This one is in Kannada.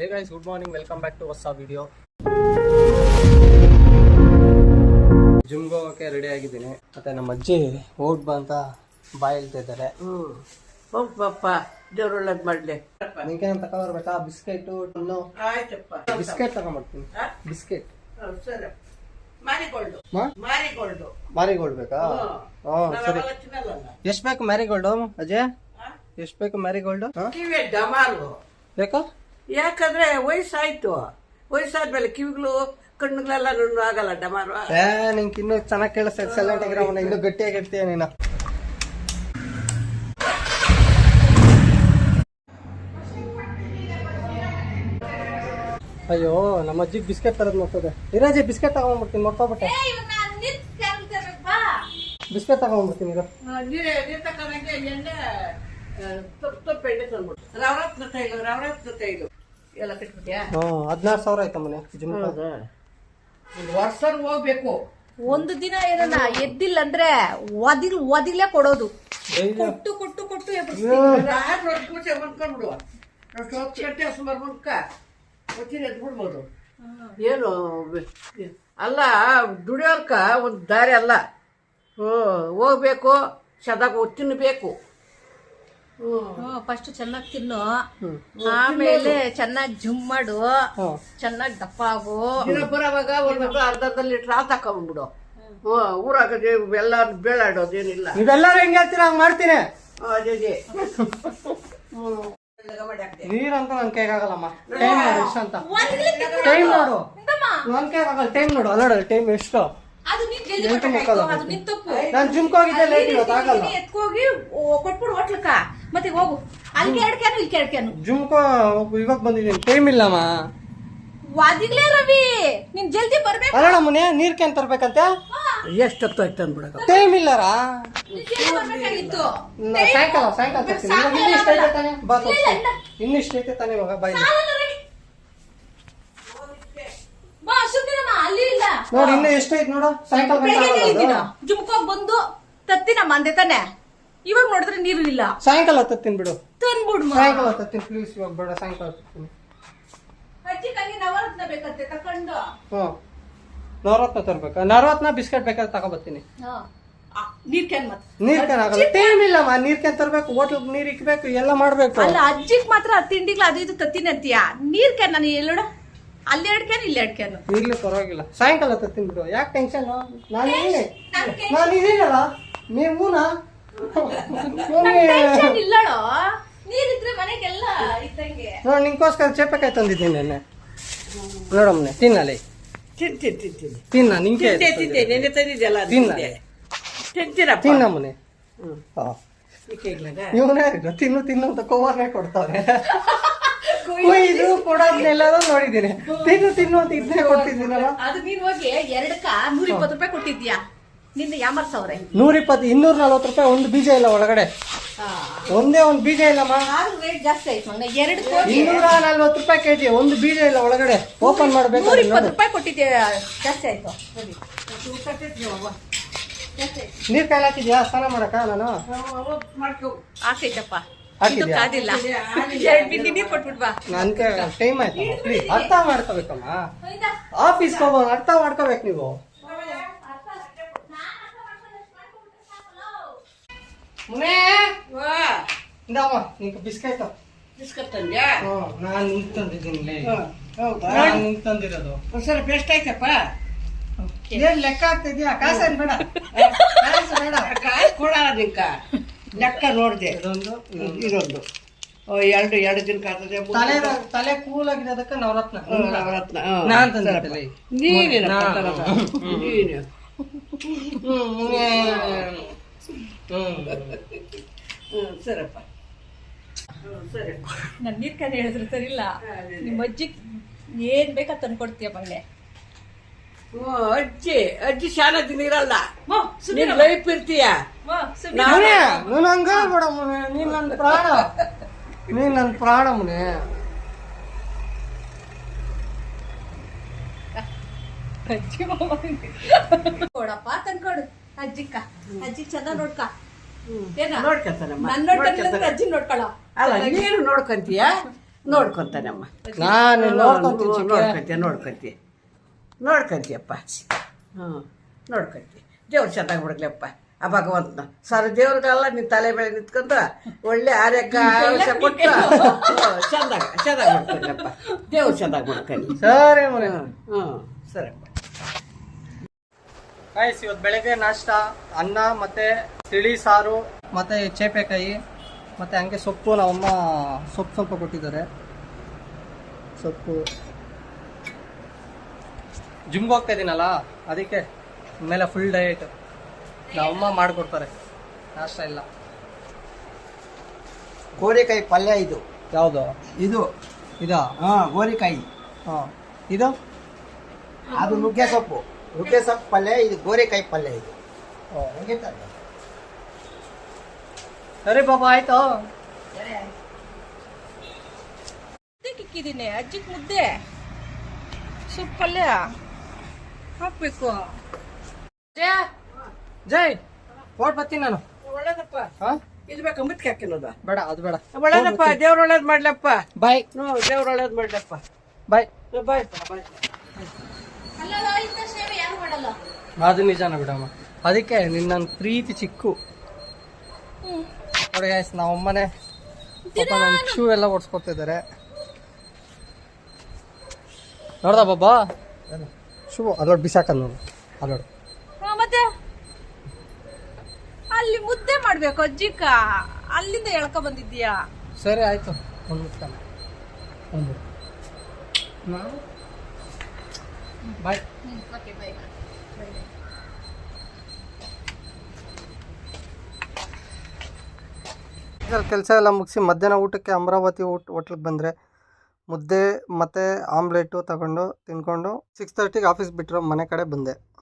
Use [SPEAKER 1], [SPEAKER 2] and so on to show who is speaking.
[SPEAKER 1] Hey guys, good morning, welcome back to ಹೊಸ ವಿಡಿಯೋ. ಜಿಮ್ಗೆ ಹೋಗೋಕ್ಕೆ ರೆಡಿ ಆಗಿದ್ದೀನಿ. ಮತ್ತೆ ನಮ್ಮ ಅಜ್ಜಿ ಹೋಗ್ ಬಾ ಅಂತ ಬಾಯ್ ಹೇಳ್ತಾ ಇದ್ದಾರೆ.
[SPEAKER 2] ಹೋಗ್ ಪಾಪ, ದೇವ್ರು ಒಳ್ಳೇದ್ ಮಾಡ್ಲಿ.
[SPEAKER 1] ನಿಂಗೆ ತಗೊಂಡ್ಬರ್ಬೇಕಾ? ಬಿಸ್ಕೆಟ್
[SPEAKER 2] ಆಯ್ತಪ್ಪ,
[SPEAKER 1] ಬಿಸ್ಕೆಟ್ ತಗೊಂಡ್ಬರ್ತೀನಿ. ಬಿಸ್ಕೆಟ್
[SPEAKER 2] ಸರಿ. ಮಾರಿಗೋಲ್ಡು
[SPEAKER 1] ಮಾರಿಗೋಲ್ಡ್ ಬೇಕಾ? ಸರಿ. ಎಷ್ಟ್ ಬೇಕು ಮ್ಯಾರಿಗೋಲ್ಡು ಅಜಯ್? ಎಷ್ಟ್ ಬೇಕು ಮ್ಯಾರಿಗೋಲ್ಡ್?
[SPEAKER 2] ಕಿವಿ ಡಮಾರು
[SPEAKER 1] ಬೇಕಾ?
[SPEAKER 2] ಯಾಕಂದ್ರೆ ವಯಸ್ಸಾದ್ಮೇಲೆ ಕಿವಿಗಳು ಕಣ್ಣುಗಳೆಲ್ಲ ನುಣ್ಣು ಆಗಲ್ಲ ಡಮಾರು.
[SPEAKER 1] ನಿಂಗೆ ಇನ್ನೂ ಚೆನ್ನಾಗಿ ಕೇಳಿಸ್ತೈತೆ. ಸೈಲೆಂಟ್ ಆಗಿರೋ, ಇನ್ನೂ ಗಟ್ಟಿಯಾಗಿರ್ತೀಯ ನೀನು. ಅಯ್ಯೋ, ನಮ್ಮ ಅಜ್ಜಿಗೆ ಬಿಸ್ಕೆಟ್ ತರದ್ ನೋಡ್ತದೆ. ಇರಾಜಿ ಬಿಸ್ಕೆಟ್ ತಗೊಂಡ್ಬಿಡ್ತೀನಿ, ನೋಡ್ಕೊಬಿಟ್ಟೆ. ಬಿಸ್ಕೆಟ್ ತಗೊಂಡ್ಬಿಡ್ತೀನಿ.
[SPEAKER 2] ನೀರ್ ತಕೊಂಡಂಗೆ ಎಣ್ಣೆ ತೊಪ್ಪು ಎಣ್ಣೆ ತಂದ್ಬಿಟ್ಟು ರವರತ್ನ ತೈಲು ಎಲ್ಲ ಕಟ್ಬಿಟ್ಯಾ?
[SPEAKER 1] 16,000 ಆಯ್ತಮ್ಮನೆ ಜಿಮ್.
[SPEAKER 2] ವರ್ಷ ಹೋಗ್ಬೇಕು.
[SPEAKER 3] ಒಂದು ದಿನ ಏನನ್ನ ಎದ್ದಿಲ್ಲ ಅಂದ್ರೆ ಒದಿಗ್ಲೇ ಕೊಡೋದು. ಕೊಟ್ಟು ಕೊಟ್ಟು ಕೊಟ್ಟು
[SPEAKER 2] ಬಂದ್ಕೊಂಡ್ಬಿಡುವ ಸುಮಾರು ಮುನ್ಕ ಎದ್ಬಿಡ್ಬೋದು. ಏನು ಅಲ್ಲ, ದುಡಿಯೋರ್ಕ ಒಂದು ದಾರಿ ಅಲ್ಲ. ಹೋಗ್ಬೇಕು, ಸದಾಗ ತಿನ್ನಬೇಕು.
[SPEAKER 3] ಫಸ್ಟ್ ಚೆನ್ನಾಗಿ ತಿನ್ನು, ಆಮೇಲೆ ಚೆನ್ನಾಗಿ ಜಿಮ್ ಮಾಡು, ಚೆನ್ನಾಗಿ ದಪ್ಪ ಆಗು.
[SPEAKER 2] ದಿನ ಬರೋವಾಗ ಒಂದು ಅರ್ಧ ಲೀಟರ್ ಹಾಲು ತಕೊಂಡ್ಬಿಡು. ಊರಾಗ ಎಲ್ಲ ಬೇಳಾಡೋದೇನಿಲ್ಲ.
[SPEAKER 1] ನೀವೆಲ್ಲರೂ ಹೆಂಗ್ ಹೇಳ್ತೀರ ಹಂಗ್ ಮಾಡ್ತೀನಿ.
[SPEAKER 2] ಅದೇ
[SPEAKER 1] ನೀರಂತ ನನ್ ಕೈಗಾಗಲ್ಲಮ್ಮ. ಟೈಮ್ ನೋಡು ಎಷ್ಟು ಅಂತ. ಟೈಮ್ ನೋಡು, ನನ್ ಕೈಗಾಗಲ್ಲ. ಟೈಮ್ ನೋಡು, ಅಲ್ಲ ಟೈಮ್ ಎಷ್ಟು? ನಾನ್ ಜಿಮ್ಗೆ ಹೋಗಿದ್ದೆ ಲೇಟ್, ಇವತ್ತು ಆಗಲ್ಲ.
[SPEAKER 3] ಎತ್ಕೋಗಿ ಕೊಟ್ಬಿಡು ಹೋಟ್ಲಕ್ಕ, ಮತ್ತೆ ಹೋಗು. ಅಲ್ಲಿ 2 ಕ್ಯಾನು ಇಲ್ಲಿ 2 ಕ್ಯಾನು.
[SPEAKER 1] ಜಿಮ್ಗೆ ಇವಾಗ ಬಂದಿದ್ದೀನಿ, ಟೈಮ್ ಇಲ್ಲಮ್ಮ.
[SPEAKER 3] ವಾದಿಗ್ಲೇ ರವಿ, ನೀನ್ ಜಲ್ದಿ ಬರ್ಬೇಕು.
[SPEAKER 1] ಅಲ್ಲ ನಮ್ಮನೆ ನೀರ್ ಕ್ಯಾನ್ ತರ್ಬೇಕಂತೆ.
[SPEAKER 2] ಎಷ್ಟೊತ್ತು ಆಯ್ತು ಅಂದ್ಬಿಡಕ.
[SPEAKER 1] ಟೈಮ್ ಇಲ್ಲಾರ?
[SPEAKER 3] ಬರ್ಬೇಕಾಗಿತ್ತು.
[SPEAKER 1] ಸಾಯಂಕಾಲ ತರ್ತೀನಿ. ಇವಾಗ ಇನ್ನಿಷ್ಟ ಐತೆ ತಾನೆ, ಬಾ ತೋರಿಸಿ. ಇನ್ನಿಷ್ಟ ಐತೆ ತಾನೆ ಇವಾಗ ಬಾಯ್.
[SPEAKER 3] ಅಲ್ಲಿ ಇಲ್ಲ
[SPEAKER 1] ನೋಡಿ, ಇನ್ನು ಎಷ್ಟೈತೆ ನೋಡು. ಸಾಯಂಕಾಲ
[SPEAKER 3] ಜುಮ್ಕೋಗ್ ಬಂದು ತತ್ತಿನಮ್ಮ ಅಂದೆ ತಾನೆ. ಇವಾಗ ನೋಡಿದ್ರೆ ನೀರು ಇಲ್ಲ.
[SPEAKER 1] ಸಾಯಂಕಾಲ ತತ್ತೀನಿ ಬಿಡು.
[SPEAKER 3] ತಂದ್ಬಿಡು.
[SPEAKER 1] ಸಾಯಂಕಾಲ ತತ್ತೀನಿ ಪ್ಲೀಸ್, ಇವಾಗ ಬೇಡ. ಸಾಯಂಕಾಲ ತತ್ತೀನಿ.
[SPEAKER 3] ಅಜ್ಜಿ ಕಂಗೆ ನವರತ್ನ ಬೇಕಂತೆ ತಕೊಂಡು.
[SPEAKER 1] ನವರತ್ನ ತರ್ಬೇಕಾ? ನವರತ್ನ ಬಿಸ್ಕೆಟ್ ಬೇಕಾದ್ರೆ ತಗೊಬರ್ತೀನಿ.
[SPEAKER 3] ನೀರ್ ಕ್ಯಾನ್ ಮತ್ತೆ
[SPEAKER 1] ನೀರ್ ಕ್ಯಾನ್ ಆಗಲ್ಲ, ಟೈಮ್ ಇಲ್ಲಮ್ಮ. ನೀರ್ ಕ್ಯಾನ್ ತರ್ಬೇಕು, ಹೋಟ್ಲ್ ನೀರ್ ಇಕ್ಬೇಕು, ಎಲ್ಲ ಮಾಡ್ಬೇಕು.
[SPEAKER 3] ಅಲ್ಲ, ಅಜ್ಜಿಗ್ ಮಾತ್ರ ತಿಂಡಿಗ್ಲ ಅದು ಇದು ತತ್ತೀನಿ ಅಂತೀಯ. ನೀರ್ ಕ್ಯಾನ್ ನಾನು ಎಲ್ಲೋಡ, ಅಲ್ಲಿ 2 ಕ್ಯಾನ್ ಇಲ್ಲಿ 2 ಕ್ಯಾನ್.
[SPEAKER 1] ಇರ್ಲಿ ಪರವಾಗಿಲ್ಲ, ಸಾಯಂಕಾಲ ತತ್ತೀನಿ ಬಿಡು. ಯಾಕೆ ಟೆನ್ಷನ್? ನಾನು ಇದೀನಲ್ಲ, ನೀವುನಾ?
[SPEAKER 3] ಇಲ್ಲೋ ನೀರಿದ್ರೆ ಮನೆಗೆಲ್ಲ ಇದ್ದಂಗೆ.
[SPEAKER 1] ನೋಡಿ, ನಿಂಗೋಸ್ಕರ ಚೇಪಕಾಯಿ ತಂದಿದ್ದೀನಿ ನೆನ್ನೆ. ನೋಡಮ್ಮನೆ, ತಿನ್ನಲಿ. ತಿನ್ನ, ನಿಂಗೆ
[SPEAKER 2] ನೆನೆ ತಂದಿದ್ದೆಲ್ಲ
[SPEAKER 1] ತಿನ್ನಮ್ಮನೆ. ಇವನೇ ತಿನ್ನು ಅಂತ ಕೋವರ್ನೇ ಕೊಡ್ತಾವ್ರೆ. ಇದು ಕೊಡೋದ್ನೆಲ್ಲರೂ ನೋಡಿದ್ದೀನಿ. ತಿನ್ನು ಅಂತ ಇದನ್ನೇ ಕೊಡ್ತಿದ್ದೀನಲ್ಲ.
[SPEAKER 3] ಅದು ನೀನ್ ಹೋಗಿ 2ಕ್ಕ 120 ರೂಪಾಯಿ ಕೊಟ್ಟಿದ್ಯಾ. ನಿಂದ ಯಾಮರ್ಸವ್ರೆ.
[SPEAKER 1] 120, 240 ರೂಪಾಯಿ. ಒಂದು ಬೀಜ ಇಲ್ಲ ಒಳಗಡೆ, ಒಂದೇ ಒಂದು ಬೀಜ ಇಲ್ಲಮ್ಮ.
[SPEAKER 3] ರೇಟ್ ಜಾಸ್ತಿ ಆಯ್ತು ಮಗ.
[SPEAKER 1] 240 ರೂಪಾಯಿ ಕೆಜಿ, ಒಂದು ಬೀಜ ಇಲ್ಲ ಒಳಗಡೆ. ಓಪನ್ ಮಾಡ್ಬೇಕು.
[SPEAKER 3] 120 ರೂಪಾಯಿ ಕೊಟ್ಟಿದ್ದೆ, ಜಾಸ್ತಿ ಆಯ್ತು.
[SPEAKER 1] ನೀರ್ ಕಾಯಿ ಹಾಕಿದ್ಯಾ ಸ್ನಾನ ಮಾಡಕ? ನಾನು
[SPEAKER 3] ಆಗ್ತೈತಪ್ಪ,
[SPEAKER 1] ಹಾಕಿದ್ಯಾ?
[SPEAKER 3] ಕಾದಿಲ್ಲ. 2 ಬಿಂದಿ ನೀರ್ ಕೊಟ್ಬಿಟ್ ಬಾ.
[SPEAKER 1] ನನ್ ಟೈಮ್ ಆಯ್ತು. ಪ್ಲೀಸ್ ಅರ್ಥ ಮಾಡ್ಕೋಬೇಕಮ್ಮ. ಆಫೀಸ್ಗೆ ಹೋಗೋದು ಅರ್ಥ ಮಾಡ್ಕೋಬೇಕು ನೀವು. ಬಿಸ್ಕೆಟ್
[SPEAKER 2] ತಂದ್ಯಾ?
[SPEAKER 1] ನಾನು ನಿಂಗೆ ತಂದಿದ್ದೀನಿ.
[SPEAKER 2] ಹೌದಾ?
[SPEAKER 1] ನಾನು ನಿಂಗೆ ತಂದಿರೋದು.
[SPEAKER 2] ಸರಿ, ಬೆಸ್ಟ್ ಆಯ್ತಪ್ಪ.
[SPEAKER 1] ಏನ್ ಲೆಕ್ಕ ಆಗ್ತಿದ್ಯಾ? ಕಾಸೇನ್ ಬೇಡ, ಕಾಸು ಬೇಡ.
[SPEAKER 2] ಕಾಸು ಕೊಡಲ್ಲ ನಿಂಕ. ಲೆಕ್ಕ ನೋಡ್ದೆ.
[SPEAKER 1] ಇದೊಂದು
[SPEAKER 2] ಎರಡು ದಿನಕ್ಕೆ ಆಗ್ತದೆ.
[SPEAKER 1] ತಲೆ ಕೂಲ್ ಆಗಿರೋದಕ್ಕೆ ನವರತ್ನ.
[SPEAKER 2] ನವರತ್ನ
[SPEAKER 1] ನಾನ್ ತಂದಿದ್ದೆ.
[SPEAKER 2] ಸರಪ್ಪ, ಸರಿ.
[SPEAKER 3] ನನ್ ನೀರ್ ಕ್ಯಾನ್ ಹೇಳಿದ್ರೆ ಸರಿಲ್ಲ. ನಿಮ್ಮ ಅಜ್ಜಿ ಏನ್ ಬೇಕಾ ತಂದ್ಕೊಡ್ತೀಯ ಮಗನೆ.
[SPEAKER 2] ಅಜ್ಜಿ ಶಾಲಾ ದಿನ ಇರಲ್ಲ, ಲೈಫ್ ಇರ್ತೀಯ.
[SPEAKER 1] ನೀನ್ ಹಂಗ ಬೇಡ ಮುನೆ, ನೀನ್ ನನ್ ಪ್ರಾಣ, ನೀನ್ ನನ್ ಪ್ರಾಣ ಮುನೆ.
[SPEAKER 3] ಕೊಡಪ್ಪ, ತಂದ್ಕೊಡು ಅಜ್ಜಿಕ್ಕ. ಅಜ್ಜಿ ಚಂದ ನೋಡ್ಕ.
[SPEAKER 2] ನೋಡ್ಕೊತಾನಮ್ಮ.
[SPEAKER 3] ನನ್ ನೋಡ್ಕೊಂಡ್ರೆ ಅಜ್ಜಿ ನೋಡ್ಕೊಳ.
[SPEAKER 2] ಅಲ್ಲ, ನೀನು ನೋಡ್ಕೊಂತೀಯ. ನೋಡ್ಕೊಂತಾನಮ್ಮ.
[SPEAKER 1] ನಾನು ನೋಡ್ಕೊಂತೀನಿ ಚಿಕ್ಕಿ.
[SPEAKER 2] ನೋಡ್ಕೊಂತೀಯಪ್ಪ. ನೋಡ್ಕೊಂತಿ. ದೇವ್ರು ಚೆನ್ನಾಗಿ ಬಿಡ್ಲಪ್ಪ ಆ ಭಗವಂತನ. ಸರ್ ದೇವ್ರಿಗೆಲ್ಲ ನಿನ್ನ ತಲೆ ಮೇಲೆ ನಿಂತ್ಕೊಂಡು ಒಳ್ಳೆ ಆರೋಗ್ಯ ಆಯುಷ್ಯ ಕೊಟ್ಟು ಚೆನ್ನಾಗಿ ಮಾಡ್ಕೊಂಡಪ್ಪ. ದೇವ್ರು ಚೆನ್ನಾಗಿ ಮಾಡ್ಕೊಂಡು.
[SPEAKER 1] ಸರಿ ಮನೆ.
[SPEAKER 2] ಸರಿಪ್ಪ.
[SPEAKER 1] ಗಾಯ್ಸ್, ಇವತ್ತು ಬೆಳಗ್ಗೆ ನಾಷ್ಟ ಅನ್ನ ಮತ್ತೆ ತಿಳಿ ಸಾರು ಮತ್ತೆ ಚೇಪೆಕಾಯಿ ಮತ್ತೆ ಹಂಗೆ ಸೊಪ್ಪು. ನಮ್ಮಮ್ಮ ಸೊಪ್ಪು ಸ್ವಲ್ಪ ಕೊಟ್ಟಿದ್ದಾರೆ. ಸೊಪ್ಪು ಜಿಮ್ಗೆ ಹೋಗ್ತಾ ಇದ್ದೀನಲ್ಲ, ಅದಕ್ಕೆ ಮೇಲೆ ಫುಲ್ ಡಯಟ್ ನಮ್ಮಮ್ಮ ಮಾಡಿಕೊಡ್ತಾರೆ. ನಾಷ್ಟ ಇಲ್ಲ.
[SPEAKER 4] ಗೋರಿಕಾಯಿ ಪಲ್ಯ ಇದು.
[SPEAKER 1] ಯಾವುದು
[SPEAKER 4] ಇದು?
[SPEAKER 1] ಇದಾ?
[SPEAKER 4] ಗೋರಿಕಾಯಿ.
[SPEAKER 1] ಇದು
[SPEAKER 4] ಅದು ನುಗ್ಗೆ ಸೊಪ್ಪು ಪಲ್ಯ. ಇದು ಗೋರಿಕಾಯಿ ಪಲ್ಯ. ಇದು ಹಂಗೆ ತಾನೆ?
[SPEAKER 1] ಸರಿ ಪಾಪ, ಆಯ್ತು.
[SPEAKER 3] ಇಕ್ಕಿದ್ದೀನಿ ಅಜ್ಜಿಗೆ ಮುದ್ದೆ ಸೊಪ್ಪು ಪಲ್ಯ ಹಾಕ್ಬೇಕು.
[SPEAKER 1] ಜೈ ಓಟ್ ಬರ್ತೀನಿ ನಾನು.
[SPEAKER 2] ಒಳ್ಳೇದಪ್ಪ. ಇದು ಬೇಕಾ ಮುತ್ಕೆ ಹಾಕಿನೋದ?
[SPEAKER 1] ಬೇಡ, ಅದು ಬೇಡ.
[SPEAKER 2] ಒಳ್ಳೇದಪ್ಪ. ದೇವ್ರು ಒಳ್ಳೇದ್ ಮಾಡ್ಲಪ್ಪ.
[SPEAKER 1] ಬಾಯ್.
[SPEAKER 2] ದೇವ್ರು ಒಳ್ಳೇದ್ ಮಾಡ್ಲಪ್ಪ.
[SPEAKER 1] ಬಾಯ್.
[SPEAKER 2] ಬಾಯ್.
[SPEAKER 1] ಅದು ನಿಜಾನ ಬಿಡಮ್ಮ. ಅದಕ್ಕೆ ನಿನ್ನ ಪ್ರೀತಿ ಚಿಕ್ಕು ನೋಡಿ ಗಾಯ್ಸ್. ನಮ್ಮಮ್ಮನೆ ಪಾಪ ನನ್ನ ಶೂ ಎಲ್ಲ ಓಡಿಸ್ಕೊತಿದ್ದಾರೆ. ನೋಡ್ದ ಬಾಬಾ ಶೂ ಅದೊಡ್ ಬಿಸಾಕಲ್ ನೋಡು. ಅದೊಡ್
[SPEAKER 3] ಮತ್ತೆ ಅಲ್ಲಿ ಮುದ್ದೆ ಮಾಡ್ಬೇಕು ಅಜ್ಜಿಕ. ಅಲ್ಲಿಂದ ಎಳ್ಕೊ ಬಂದಿದ್ದೀಯಾ?
[SPEAKER 1] ಸರಿ ಆಯ್ತು. ಒಂದು ಮುಟ್ತಾನೆ ಒಂದು. ಬಾಯ್. ಕೆಲಸ ಎಲ್ಲ ಮುಗಿಸಿ ಮಧ್ಯಾಹ್ನ ಊಟಕ್ಕೆ ಅಮರಾವತಿ ಹೋಟ್ಲಿಗೆ ಬಂದರೆ ಮುದ್ದೆ ಮತ್ತು ಆಮ್ಲೆಟು ತಗೊಂಡು ತಿನ್ಕೊಂಡು 6:30ಗೆ ಆಫೀಸ್ ಬಿಟ್ಟರು ಮನೆ ಕಡೆ ಬಂದೆ.